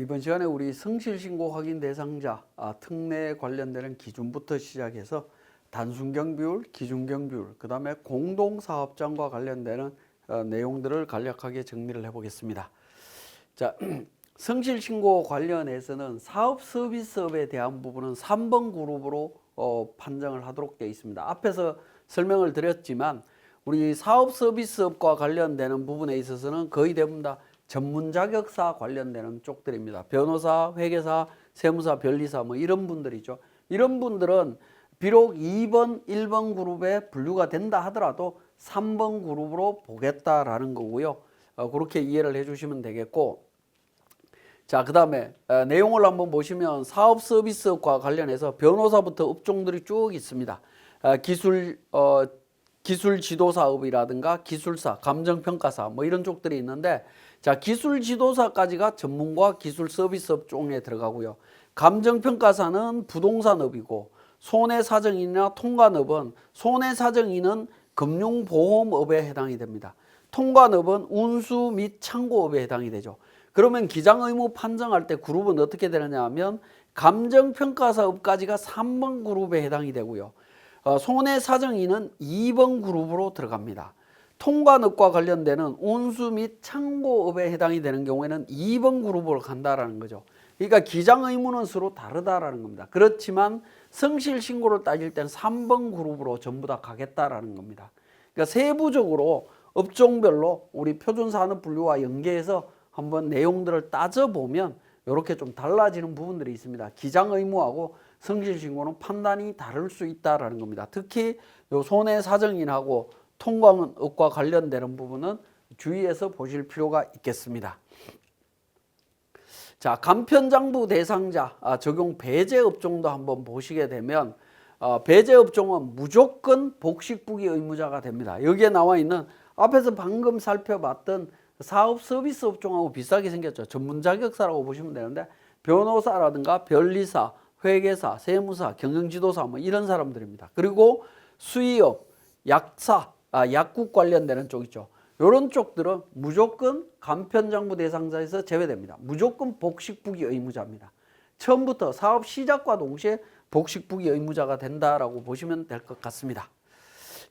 이번 시간에 우리 성실신고 확인 대상자 특례 관련되는 기준부터 시작해서 단순경비율, 기준경비율, 그 다음에 공동사업장과 관련되는 내용들을 간략하게 정리를 해보겠습니다. 자, 성실신고 관련해서는 사업 서비스업에 대한 부분은 3번 그룹으로 판정을 하도록 되어 있습니다. 앞에서 설명을 드렸지만 우리 사업 서비스업과 관련되는 부분에 있어서는 거의 대부분 다 전문 자격사 관련되는 쪽들입니다. 변호사, 회계사, 세무사, 변리사 뭐 이런 분들이죠. 이런 분들은 비록 2번, 1번 그룹에 분류가 된다 하더라도 3번 그룹으로 보겠다라는 거고요. 그렇게 이해를 해주시면 되겠고, 자, 그 다음에 내용을 한번 보시면 사업 서비스과 관련해서 변호사부터 업종들이 쭉 있습니다. 기술 지도사업이라든가 기술사, 감정평가사 뭐 이런 쪽들이 있는데, 자, 기술 지도사까지가 전문가 기술 서비스업 쪽에 들어가고요. 감정평가사는 부동산업이고, 손해사정인이나 통관업은 손해사정인은 금융보험업에 해당이 됩니다. 통관업은 운수 및 창고업에 해당이 되죠. 그러면 기장의무 판정할 때 그룹은 어떻게 되느냐 하면 감정평가사업까지가 3번 그룹에 해당이 되고요. 손해사정인은 2번 그룹으로 들어갑니다. 통관업과 관련되는 운수 및 창고업에 해당이 되는 경우에는 2번 그룹으로 간다라는 거죠. 그러니까 기장의무는 서로 다르다라는 겁니다. 그렇지만 성실신고를 따질 때는 3번 그룹으로 전부 다 가겠다라는 겁니다. 그러니까 세부적으로 업종별로 우리 표준산업분류와 연계해서 한번 내용들을 따져보면 이렇게 좀 달라지는 부분들이 있습니다. 기장의무하고 성실신고는 판단이 다를 수 있다라는 겁니다. 특히 요 손해사정인하고 통관업과 관련되는 부분은 주의해서 보실 필요가 있겠습니다. 자, 간편장부 대상자 적용 배제 업종도 한번 보시게 되면 배제 업종은 무조건 복식부기 의무자가 됩니다. 여기에 나와 있는 앞에서 방금 살펴봤던 사업 서비스 업종하고 비슷하게 생겼죠. 전문 자격사라고 보시면 되는데 변호사라든가 변리사, 회계사, 세무사, 경영지도사 뭐 이런 사람들입니다. 그리고 수의업, 약사, 약국 관련되는 쪽 있죠. 이런 쪽들은 무조건 간편장부 대상자에서 제외됩니다. 무조건 복식부기 의무자입니다. 처음부터 사업 시작과 동시에 복식부기 의무자가 된다라고 보시면 될 것 같습니다.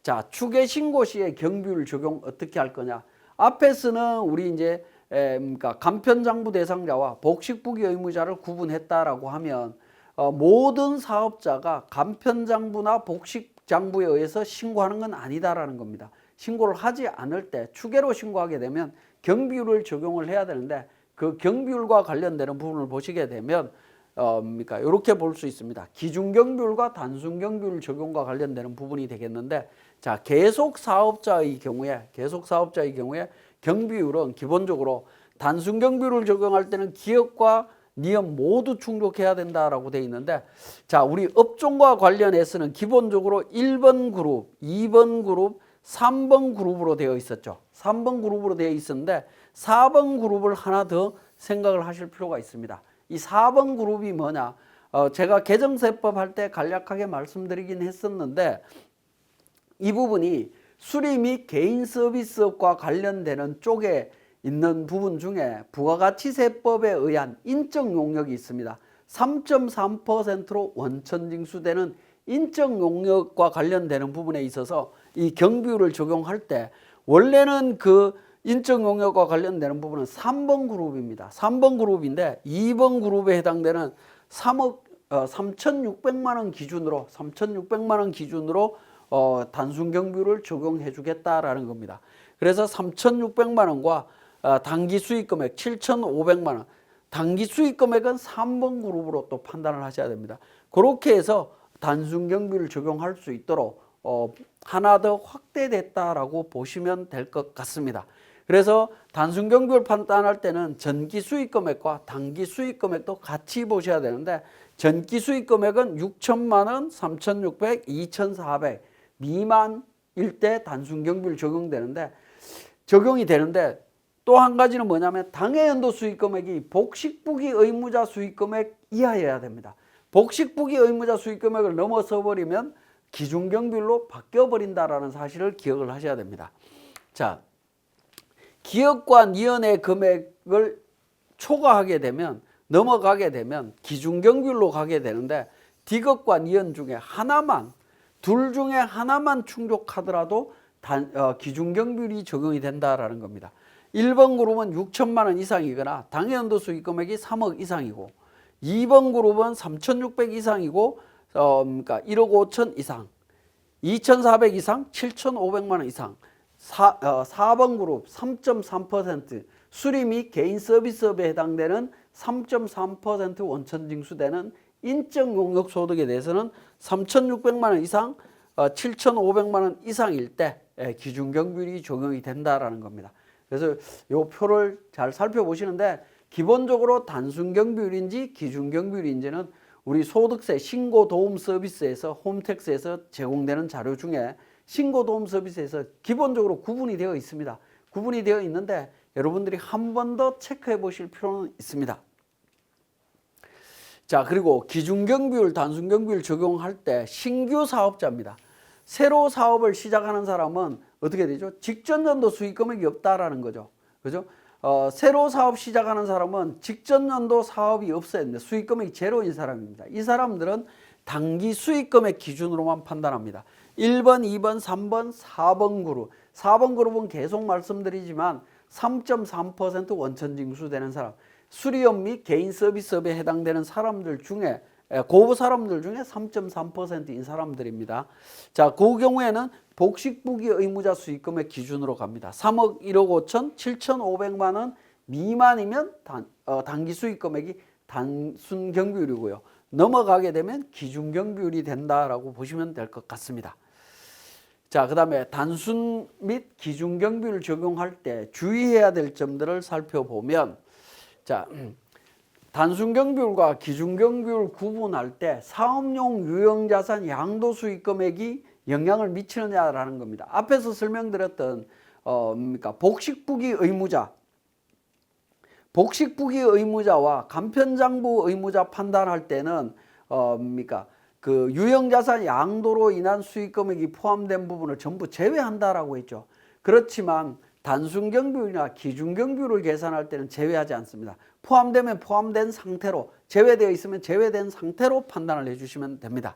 자, 추계 신고 시에 경비율 적용 어떻게 할 거냐? 앞에서는 우리 이제 그러니까 간편장부 대상자와 복식부기 의무자를 구분했다라고 하면 모든 사업자가 간편장부나 복식장부에 의해서 신고하는 건 아니다라는 겁니다. 신고를 하지 않을 때 추계로 신고하게 되면 경비율을 적용을 해야 되는데 그 경비율과 관련되는 부분을 보시게 되면 그러니까 이렇게 볼 수 있습니다. 기준경비율과 단순경비율 적용과 관련되는 부분이 되겠는데, 자, 계속사업자의 경우에 경비율은 기본적으로 단순경비율을 적용할 때는 기업과 니은 모두 충족해야 된다라고 되어 있는데, 자, 우리 업종과 관련해서는 기본적으로 1번 그룹, 2번 그룹, 3번 그룹으로 되어 있었죠. 3번 그룹으로 되어 있었는데 4번 그룹을 하나 더 생각을 하실 필요가 있습니다. 이 4번 그룹이 뭐냐? 제가 개정세법 할 때 간략하게 말씀드리긴 했었는데, 이 부분이 수리 및 개인 서비스업과 관련되는 쪽에 있는 부분 중에 부가가치세법에 의한 인적 용역이 있습니다. 3.3%로 원천징수되는 인적 용역과 관련되는 부분에 있어서 이 경비율을 적용할 때 원래는 그 인적 용역과 관련되는 부분은 3번 그룹입니다. 3번 그룹인데 2번 그룹에 해당되는 3,600만 원 기준으로 단순 경비율을 적용해 주겠다라는 겁니다. 그래서 3,600만 원과 단기 수익 금액 7,500만 원, 단기 수익 금액은 3번 그룹으로 또 판단을 하셔야 됩니다. 그렇게 해서 단순 경비율을 적용할 수 있도록 하나 더 확대됐다라고 보시면 될 것 같습니다. 그래서 단순 경비율 판단할 때는 전기 수익 금액과 단기 수익 금액도 같이 보셔야 되는데, 전기 수익 금액은 6천만 원, 3,600, 2,400 미만일 때 단순 경비율 적용이 되는데 또 한 가지는 뭐냐면 당해연도 수익 금액이 복식부기 의무자 수익 금액 이하여야 됩니다. 복식부기 의무자 수익 금액을 넘어서 버리면 기준경비율로 바뀌어버린다라는 사실을 기억을 하셔야 됩니다. 자, 기업과 니은의 금액을 초과하게 되면 넘어가게 되면 기준경비율로 가게 되는데 디귿과 니은 중에 하나만, 둘 중에 하나만 충족하더라도 기준경비율이 적용이 된다라는 겁니다. 1번 그룹은 6천만 원 이상이거나 당해연도 수익금액이 3억 이상이고, 2번 그룹은 3,600 이상이고 그러니까 1억 5천 이상, 2,400 이상, 7,500만 원 이상. 4번 그룹 3.3% 수리 및 개인 서비스업에 해당되는 3.3% 원천 징수되는 인적 용역 소득에 대해서는 3,600만 원 이상, 7,500만 원 이상일 때 기준경비율이 적용이 된다라는 겁니다. 그래서 이 표를 잘 살펴보시는데 기본적으로 단순경비율인지 기준경비율인지는 우리 소득세 신고도움 서비스에서 홈택스에서 제공되는 자료 중에 신고도움 서비스에서 기본적으로 구분이 되어 있습니다. 구분이 되어 있는데 여러분들이 한 번 더 체크해 보실 필요는 있습니다. 자, 그리고 기준경비율, 단순경비율 적용할 때 신규 사업자입니다. 새로 사업을 시작하는 사람은 어떻게 되죠? 직전 연도 수익금액이 없다라는 거죠. 그죠? 새로 사업 시작하는 사람은 직전 연도 사업이 없어야 되는데 수익금액이 제로인 사람입니다. 이 사람들은 단기 수익금액 기준으로만 판단합니다. 1번, 2번, 3번, 4번 그룹. 4번 그룹은 계속 말씀드리지만 3.3% 원천 징수되는 사람, 수리업 및 개인 서비스업에 해당되는 사람들 중에 그 사람들 중에 3.3%인 사람들입니다. 자, 그 경우에는 복식부기 의무자 수익금액 기준으로 갑니다. 3억 1억 5천 7,500만 원 미만이면 단기 수익금액이 단순 경비율이고요. 넘어가게 되면 기준 경비율이 된다라고 보시면 될 것 같습니다. 자, 그 다음에 단순 및 기준 경비율 적용할 때 주의해야 될 점들을 살펴보면, 자, 단순 경비율과 기준 경비율 구분할 때 사업용 유형자산 양도 수익 금액이 영향을 미치느냐라는 겁니다. 앞에서 설명드렸던 복식부기 의무자, 복식부기 의무자와 간편장부 의무자 판단할 때는 그 유형자산 양도로 인한 수익금액이 포함된 부분을 전부 제외한다라고 했죠. 그렇지만 단순경비율이나 기준경비율을 계산할 때는 제외하지 않습니다. 포함되면 포함된 상태로, 제외되어 있으면 제외된 상태로 판단을 해주시면 됩니다.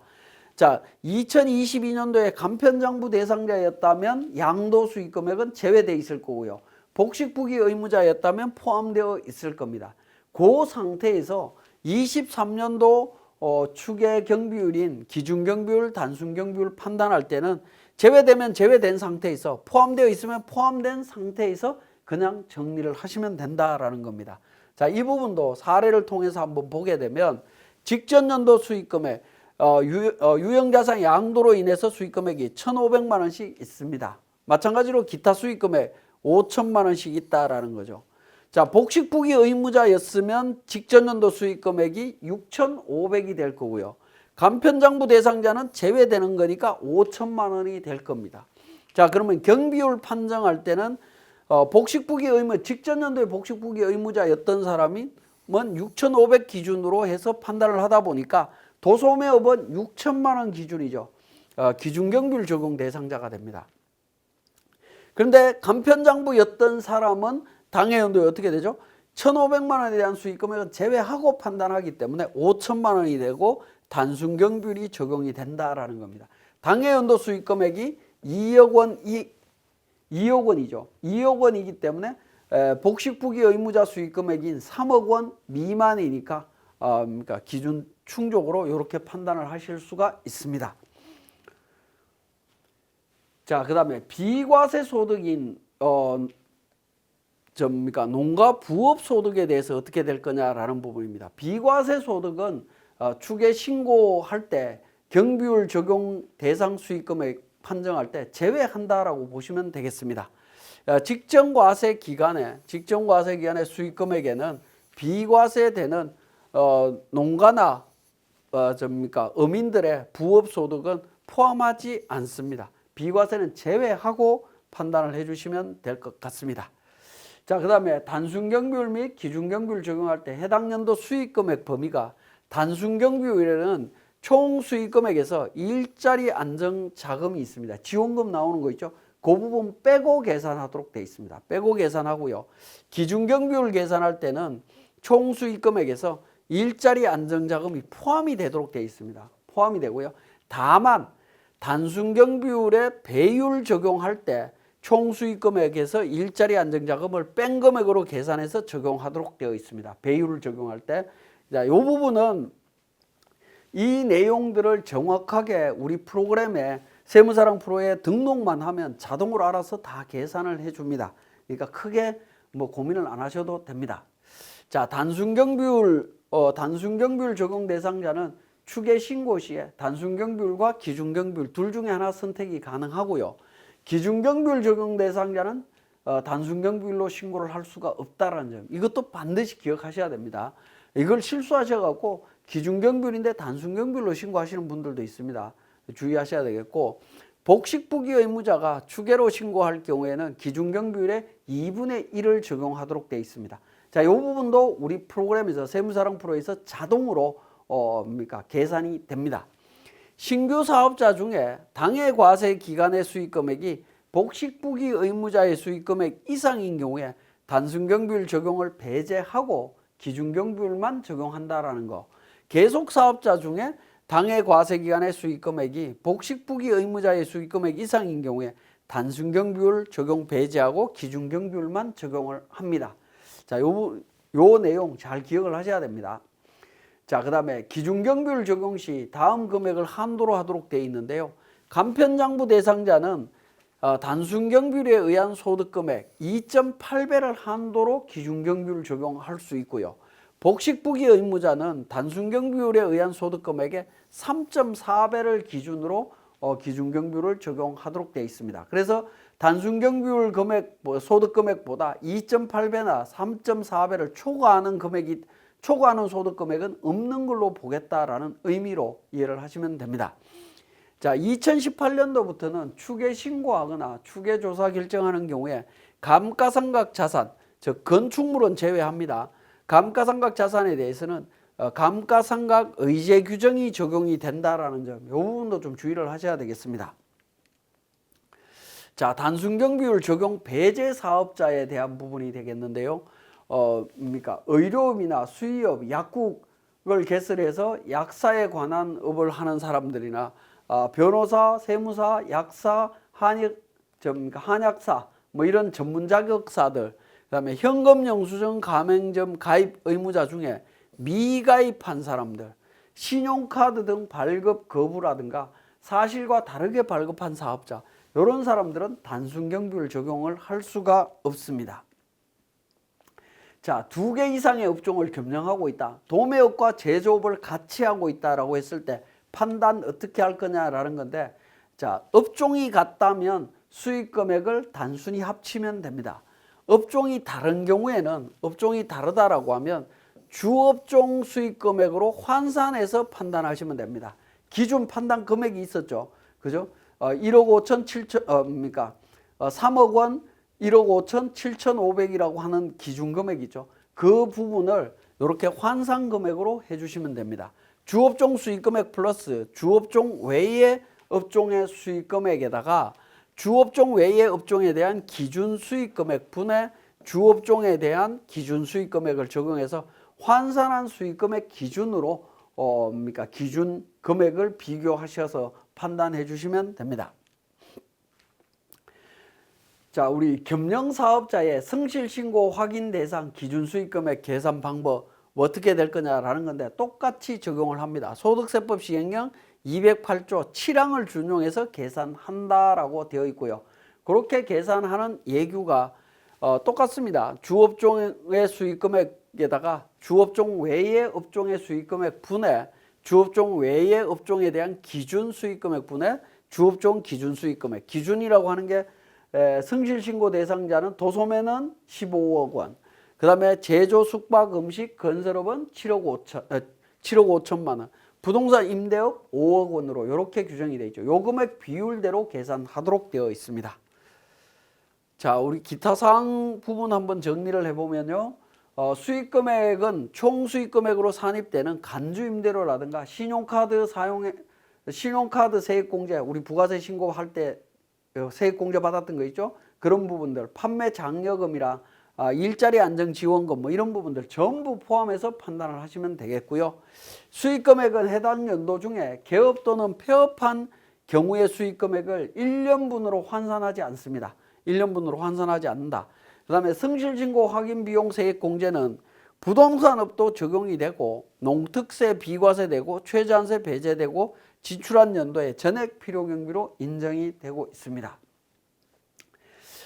자, 2022년도에 간편장부 대상자였다면 양도 수익금액은 제외되어 있을 거고요. 복식부기 의무자였다면 포함되어 있을 겁니다. 그 상태에서 23년도 추계 경비율인 기준경비율, 단순경비율 판단할 때는 제외되면 제외된 상태에서, 포함되어 있으면 포함된 상태에서 그냥 정리를 하시면 된다라는 겁니다. 자, 이 부분도 사례를 통해서 한번 보게 되면 직전 연도 수익금액, 유형자산 양도로 인해서 수익금액이 1,500만 원씩 있습니다. 마찬가지로 기타 수익금액 5천만 원씩 있다라는 거죠. 자, 복식부기 의무자였으면 직전 연도 수익금액이 6,500이 될 거고요. 간편장부 대상자는 제외되는 거니까 5천만 원이 될 겁니다. 자, 그러면 경비율 판정할 때는 복식부기 의무, 직전 연도에 복식부기 의무자였던 사람이 6,500 기준으로 해서 판단을 하다 보니까 도소매업은 6천만 원 기준이죠. 기준경비율 적용 대상자가 됩니다. 그런데 간편장부였던 사람은 당해연도에 어떻게 되죠? 1,500만 원에 대한 수익금액은 제외하고 판단하기 때문에 5천만 원이 되고 단순경비율이 적용이 된다라는 겁니다. 당해연도 수익금액이 2억 원이죠. 2억 원이기 때문에 복식부기 의무자 수익금액인 3억 원 미만이니까 그러니까 기준 충족으로 이렇게 판단을 하실 수가 있습니다. 자, 그 다음에 비과세 소득인 농가 부업 소득에 대해서 어떻게 될 거냐라는 부분입니다. 비과세 소득은 추계 신고할 때 경비율 적용 대상 수익금액 판정할 때 제외한다라고 보시면 되겠습니다. 직전과세 기간에 수익금액에는 비과세되는 농가나 어민들의 부업 소득은 포함하지 않습니다. 비과세는 제외하고 판단을 해주시면 될 것 같습니다. 자, 그 다음에 단순경비율 및 기준경비율 적용할 때 해당 연도 수익금액 범위가 단순경비율에는 총 수익금액에서 일자리 안정자금이 있습니다. 지원금 나오는 거 있죠? 그 부분 빼고 계산하도록 되어 있습니다. 빼고 계산하고요. 기준경비율 계산할 때는 총 수익 금액에서 일자리 안정자금이 포함이 되도록 되어 있습니다. 포함이 되고요. 다만 단순 경비율에 배율 적용할 때 총 수익 금액에서 일자리 안정자금을 뺀 금액으로 계산해서 적용하도록 되어 있습니다. 배율을 적용할 때. 자, 이 부분은 이 내용들을 정확하게 우리 프로그램에 세무사랑 프로에 등록만 하면 자동으로 알아서 다 계산을 해줍니다. 그러니까 크게 뭐 고민을 안 하셔도 됩니다. 자, 단순 경비율 적용 대상자는 추계 신고 시에 단순 경비율과 기준 경비율 둘 중에 하나 선택이 가능하고요. 기준 경비율 적용 대상자는 단순 경비율로 신고를 할 수가 없다라는 점. 이것도 반드시 기억하셔야 됩니다. 이걸 실수하셔갖고 기준 경비율인데 단순 경비율로 신고하시는 분들도 있습니다. 주의하셔야 되겠고, 복식부기 의무자가 추계로 신고할 경우에는 기준 경비율의 2분의 1을 적용하도록 되어 있습니다. 자, 이 부분도 우리 프로그램에서 세무사랑 프로에서 자동으로 계산이 됩니다. 신규 사업자 중에 당해 과세 기간의 수익 금액이 복식부기 의무자의 수익 금액 이상인 경우에 단순 경비율 적용을 배제하고 기준 경비율만 적용한다라는 거. 계속 사업자 중에 당해 과세 기간의 수익 금액이 복식부기 의무자의 수익 금액 이상인 경우에 단순 경비율 적용 배제하고 기준 경비율만 적용을 합니다. 자, 요 내용 잘 기억을 하셔야 됩니다. 자, 그 다음에 기준 경비율 적용 시 다음 금액을 한도로 하도록 되어 있는데요. 간편장부 대상자는 단순 경비율에 의한 소득 금액 2.8배를 한도로 기준 경비율 적용할 수 있고요. 복식부기 의무자는 단순 경비율에 의한 소득 금액의 3.4배를 기준으로 기준 경비율을 적용하도록 되어 있습니다. 그래서 단순 경비율 금액, 소득 금액보다 2.8배나 3.4배를 초과하는 소득 금액은 없는 걸로 보겠다라는 의미로 이해를 하시면 됩니다. 자, 2018년도부터는 추계 신고하거나 추계 조사 결정하는 경우에 감가상각 자산, 즉 건축물은 제외합니다. 감가상각 자산에 대해서는 감가상각 의제 규정이 적용이 된다라는 점, 이 부분도 좀 주의를 하셔야 되겠습니다. 자, 단순 경비율 적용 배제 사업자에 대한 부분이 되겠는데요. 의료업이나 수의업, 약국을 개설해서 약사에 관한 업을 하는 사람들이나 변호사, 세무사, 약사, 한약사, 뭐 이런 전문 자격사들, 그다음에 현금 영수증 가맹점 가입 의무자 중에 미가입한 사람들, 신용카드 등 발급 거부라든가 사실과 다르게 발급한 사업자, 이런 사람들은 단순 경비율 적용을 할 수가 없습니다. 자, 2개 이상의 업종을 겸용하고 있다. 도매업과 제조업을 같이 하고 있다라고 했을 때 판단 어떻게 할 거냐라는 건데, 자, 업종이 같다면 수익 금액을 단순히 합치면 됩니다. 업종이 다른 경우에는, 업종이 다르다라고 하면 주업종 수익 금액으로 환산해서 판단하시면 됩니다. 기준 판단 금액이 있었죠. 그죠? 1억 5천 7천 3억 원 1억 5천 7,500이라고 하는 기준 금액이죠. 그 부분을 이렇게 환산 금액으로 해주시면 됩니다. 주업종 수익 금액 플러스 주업종 외의 업종의 수익 금액에다가 주업종 외의 업종에 대한 기준 수익 금액 분의 주업종에 대한 기준 수익 금액을 적용해서 환산한 수익 금액 기준으로 기준 금액을 비교하셔서 판단해 주시면 됩니다. 자, 우리 겸용사업자의 성실신고 확인 대상 기준 수익 금액 계산 방법 어떻게 될 거냐라는 건데, 똑같이 적용을 합니다. 소득세법 시행령 208조 7항을 준용해서 계산한다라고 되어 있고요. 그렇게 계산하는 예규가 똑같습니다. 주업종의 수익 금액에다가 주업종 외의 업종의 수익 금액 분의 주업종 외의 업종에 대한 기준 수익 금액 분의 주업종 기준 수익 금액. 기준이라고 하는 게 성실신고 대상자는 도소매는 15억 원, 그 다음에 제조, 숙박, 음식, 건설업은 7억 5천만 원, 부동산 임대업 5억 원으로 이렇게 규정이 되어 있죠. 요 금액 비율대로 계산하도록 되어 있습니다. 자, 우리 기타 사항 부분 한번 정리를 해보면요. 수익 금액은 총 수익 금액으로 산입되는 간주 임대료라든가 신용카드 세액공제, 우리 부가세 신고할 때 세액공제 받았던 거 있죠? 그런 부분들, 판매 장려금이랑 일자리 안정 지원금 뭐 이런 부분들 전부 포함해서 판단을 하시면 되겠고요. 수익 금액은 해당 연도 중에 개업 또는 폐업한 경우의 수익 금액을 1년분으로 환산하지 않습니다. 1년분으로 환산하지 않는다. 그 다음에 성실신고 확인 비용 세액 공제는 부동산업도 적용이 되고 농특세 비과세되고 최저한세 배제되고 지출한 연도에 전액 필요경비로 인정이 되고 있습니다.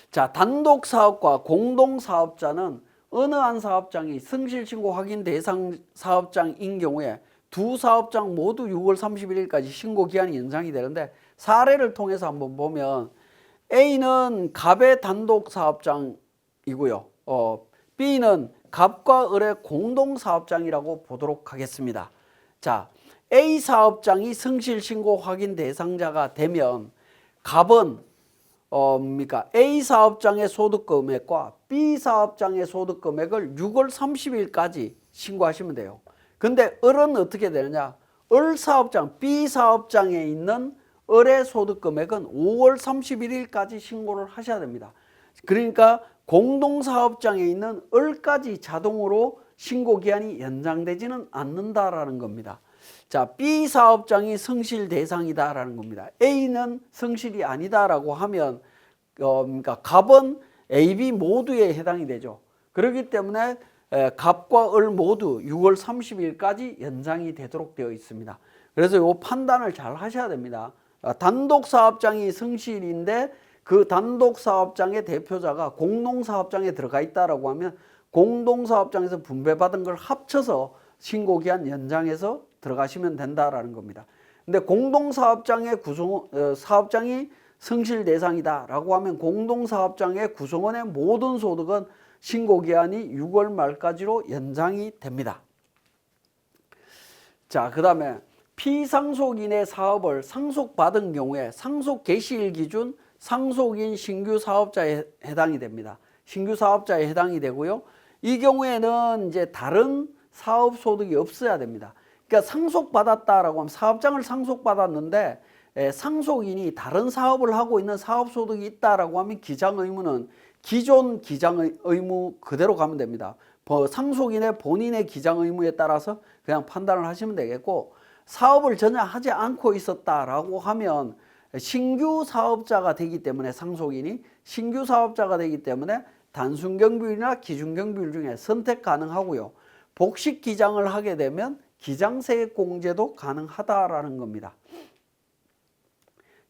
자, 단독사업과 공동사업자는 어느 한 사업장이 성실신고 확인 대상 사업장인 경우에 두 사업장 모두 6월 31일까지 신고기한이 연장이 되는데 사례를 통해서 한번 보면 A는 갑의 단독사업장이고요. B는 갑과 을의 공동사업장이라고 보도록 하겠습니다. 자, A 사업장이 성실신고 확인 대상자가 되면 갑은 A 사업장의 소득금액과 B 사업장의 소득금액을 6월 30일까지 신고하시면 돼요. 근데 을은 어떻게 되느냐? 을 사업장, B 사업장에 있는 을의 소득금액은 5월 31일까지 신고를 하셔야 됩니다. 그러니까 공동사업장에 있는 을까지 자동으로 신고기한이 연장되지는 않는다라는 겁니다. 자, B 사업장이 성실 대상이다라는 겁니다. A는 성실이 아니다라고 하면 그러니까 갑은 A, B 모두에 해당이 되죠. 그렇기 때문에 갑과 을 모두 6월 30일까지 연장이 되도록 되어 있습니다. 그래서 이 판단을 잘 하셔야 됩니다. 단독사업장이 성실인데 그 단독사업장의 대표자가 공동사업장에 들어가 있다라고 하면 공동사업장에서 분배받은 걸 합쳐서 신고기한 연장해서 들어가시면 된다라는 겁니다. 근데 공동사업장의 사업장이 성실 대상이다라고 하면 공동사업장의 구성원의 모든 소득은 신고기한이 6월 말까지로 연장이 됩니다. 자, 그 다음에 피상속인의 사업을 상속받은 경우에 상속 개시일 기준 상속인 신규 사업자에 해당이 됩니다. 신규 사업자에 해당이 되고요. 이 경우에는 이제 다른 사업 소득이 없어야 됩니다. 그러니까 상속받았다라고 하면 사업장을 상속받았는데 상속인이 다른 사업을 하고 있는 사업 소득이 있다라고 하면 기장 의무는 기존 기장 의무 그대로 가면 됩니다. 상속인의 본인의 기장 의무에 따라서 그냥 판단을 하시면 되겠고, 사업을 전혀 하지 않고 있었다라고 하면 신규 사업자가 되기 때문에 상속인이 신규 사업자가 되기 때문에 단순경비율이나 기준경비율 중에 선택 가능하고요. 복식 기장을 하게 되면 기장세액 공제도 가능하다라는 겁니다.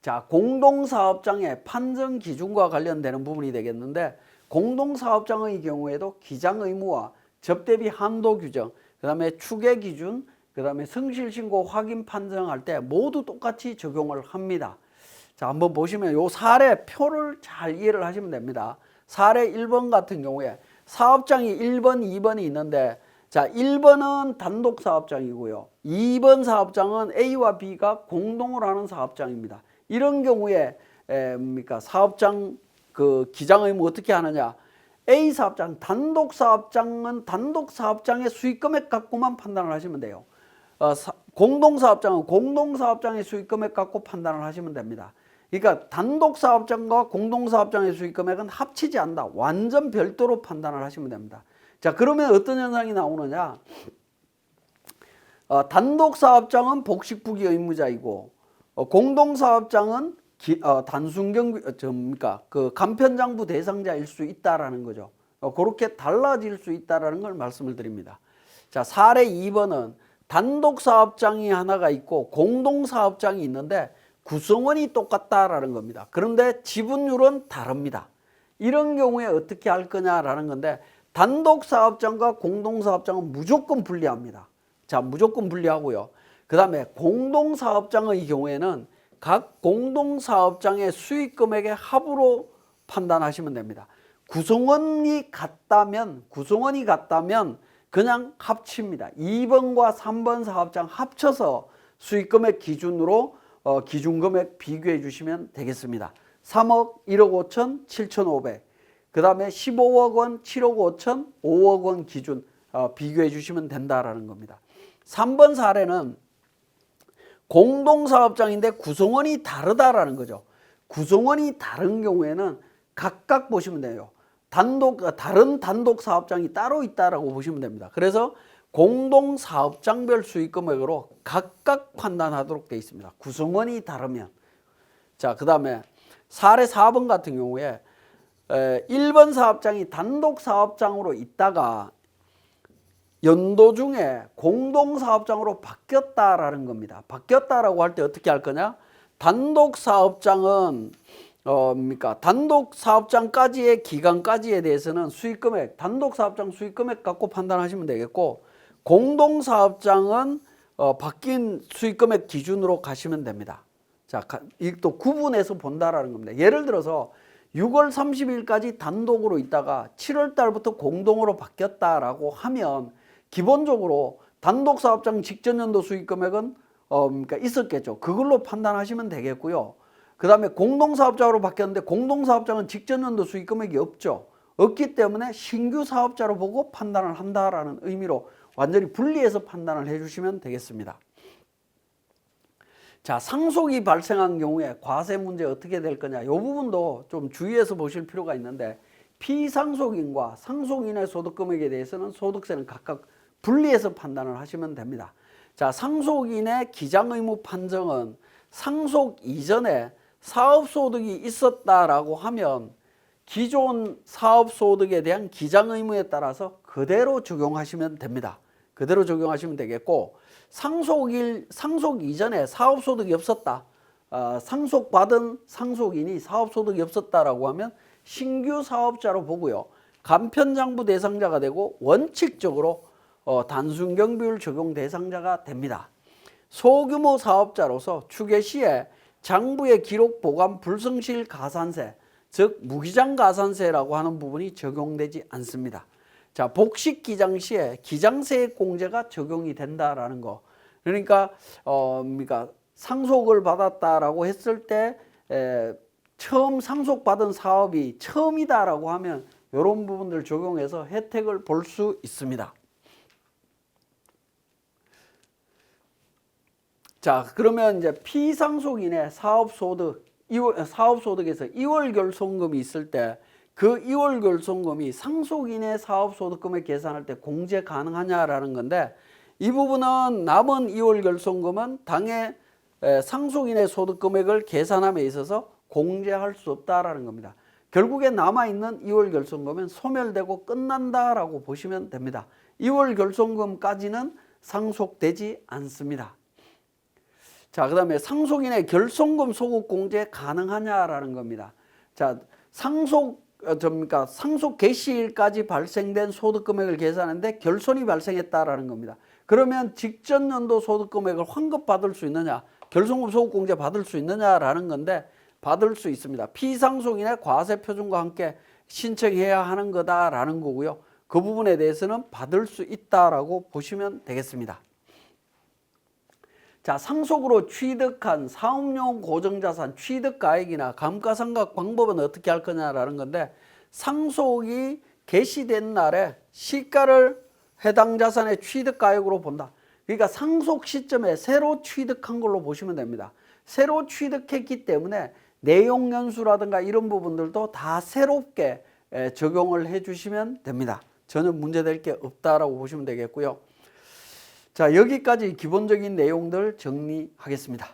자, 공동사업장의 판정 기준과 관련되는 부분이 되겠는데, 공동사업장의 경우에도 기장 의무와 접대비 한도 규정, 그 다음에 추계 기준, 그 다음에 성실신고 확인 판정할 때 모두 똑같이 적용을 합니다. 자, 한번 보시면 요 사례 표를 잘 이해를 하시면 됩니다. 사례 1번 같은 경우에 사업장이 1번, 2번이 있는데, 자, 1번은 단독 사업장이고요. 2번 사업장은 A와 B가 공동으로 하는 사업장입니다. 이런 경우에 사업장 그 기장 의무 어떻게 하느냐? A 사업장 단독 사업장은 단독 사업장의 수익 금액 갖고만 판단을 하시면 돼요. 공동 사업장은 공동 사업장의 수익 금액 갖고 판단을 하시면 됩니다. 그러니까 단독 사업장과 공동 사업장의 수익 금액은 합치지 않는다. 완전 별도로 판단을 하시면 됩니다. 자, 그러면 어떤 현상이 나오느냐? 단독 사업장은 복식부기 의무자이고 공동 사업장은 단순경비 그 간편장부 대상자일 수 있다라는 거죠. 그렇게 달라질 수 있다라는 걸 말씀을 드립니다. 자, 사례 2번은 단독 사업장이 하나가 있고 공동 사업장이 있는데 구성원이 똑같다라는 겁니다. 그런데 지분율은 다릅니다. 이런 경우에 어떻게 할 거냐라는 건데, 단독 사업장과 공동 사업장은 무조건 분리합니다. 자, 무조건 분리하고요. 그 다음에 공동 사업장의 경우에는 각 공동 사업장의 수익 금액의 합으로 판단하시면 됩니다. 구성원이 같다면 그냥 합칩니다. 2번과 3번 사업장 합쳐서 수익 금액 기준으로 기준금액 비교해 주시면 되겠습니다. 3억, 1억 5천, 7,500. 그 다음에 15억 원, 7억 5천, 5억 원 기준 비교해 주시면 된다라는 겁니다. 3번 사례는 공동사업장인데 구성원이 다르다라는 거죠. 구성원이 다른 경우에는 각각 보시면 돼요. 다른 단독 사업장이 따로 있다라고 보시면 됩니다. 그래서 공동 사업장별 수익 금액으로 각각 판단하도록 되어 있습니다. 구성원이 다르면. 자, 그다음에 사례 4번 같은 경우에 1번 사업장이 단독 사업장으로 있다가 연도 중에 공동 사업장으로 바뀌었다라는 겁니다. 바뀌었다라고 할 때 어떻게 할 거냐? 단독 사업장은 단독 사업장까지의 기간까지에 대해서는 수익금액, 단독 사업장 수익금액 갖고 판단하시면 되겠고, 공동 사업장은 바뀐 수익금액 기준으로 가시면 됩니다. 자, 또 구분해서 본다라는 겁니다. 예를 들어서 6월 30일까지 단독으로 있다가 7월 달부터 공동으로 바뀌었다라고 하면 기본적으로 단독 사업장 직전 연도 수익 금액은 있었겠죠. 그걸로 판단하시면 되겠고요. 그 다음에 공동 사업자로 바뀌었는데 공동 사업장은 직전 연도 수익 금액이 없죠. 없기 때문에 신규 사업자로 보고 판단을 한다라는 의미로 완전히 분리해서 판단을 해주시면 되겠습니다. 자, 상속이 발생한 경우에 과세 문제 어떻게 될 거냐, 이 부분도 좀 주의해서 보실 필요가 있는데, 피상속인과 상속인의 소득금액에 대해서는 소득세는 각각 분리해서 판단을 하시면 됩니다. 자, 상속인의 기장의무 판정은 상속 이전에 사업소득이 있었다라고 하면 기존 사업소득에 대한 기장의무에 따라서 그대로 적용하시면 됩니다. 그대로 적용하시면 되겠고, 상속 이전에 사업소득이 없었다, 상속받은 상속인이 사업소득이 없었다라고 하면 신규 사업자로 보고요. 간편장부 대상자가 되고 원칙적으로 단순경비율 적용 대상자가 됩니다. 소규모 사업자로서 추계 시에 장부의 기록 보관 불성실 가산세, 즉 무기장 가산세라고 하는 부분이 적용되지 않습니다. 자, 복식 기장 시에 기장세액 공제가 적용이 된다라는 거. 그러니까 상속을 받았다라고 했을 때 처음 상속받은 사업이 처음이다라고 하면 이런 부분들 적용해서 혜택을 볼 수 있습니다. 자, 그러면 이제 피상속인의 사업소득에서 2월 결손금이 있을 때 그 2월 결손금이 상속인의 사업소득금을 계산할 때 공제 가능하냐라는 건데, 이 부분은 남은 2월 결손금은 당해 상속인의 소득금액을 계산함에 있어서 공제할 수 없다라는 겁니다. 결국에 남아있는 2월 결손금은 소멸되고 끝난다라고 보시면 됩니다. 2월 결손금까지는 상속되지 않습니다. 자, 그 다음에 상속인의 결손금 소급 공제 가능하냐라는 겁니다. 자, 상속 개시일까지 발생된 소득금액을 계산하는데 결손이 발생했다라는 겁니다. 그러면 직전 연도 소득금액을 환급받을 수 있느냐, 결손금 소급 공제 받을 수 있느냐라는 건데 받을 수 있습니다. 피상속인의 과세표준과 함께 신청해야 하는 거다라는 거고요. 그 부분에 대해서는 받을 수 있다라고 보시면 되겠습니다. 자, 상속으로 취득한 사업용 고정자산 취득가액이나 감가상각 방법은 어떻게 할 거냐라는 건데, 상속이 개시된 날에 시가를 해당 자산의 취득가액으로 본다. 그러니까 상속 시점에 새로 취득한 걸로 보시면 됩니다. 새로 취득했기 때문에 내용 연수라든가 이런 부분들도 다 새롭게 적용을 해 주시면 됩니다. 전혀 문제될 게 없다라고 보시면 되겠고요. 자, 여기까지 기본적인 내용들 정리하겠습니다.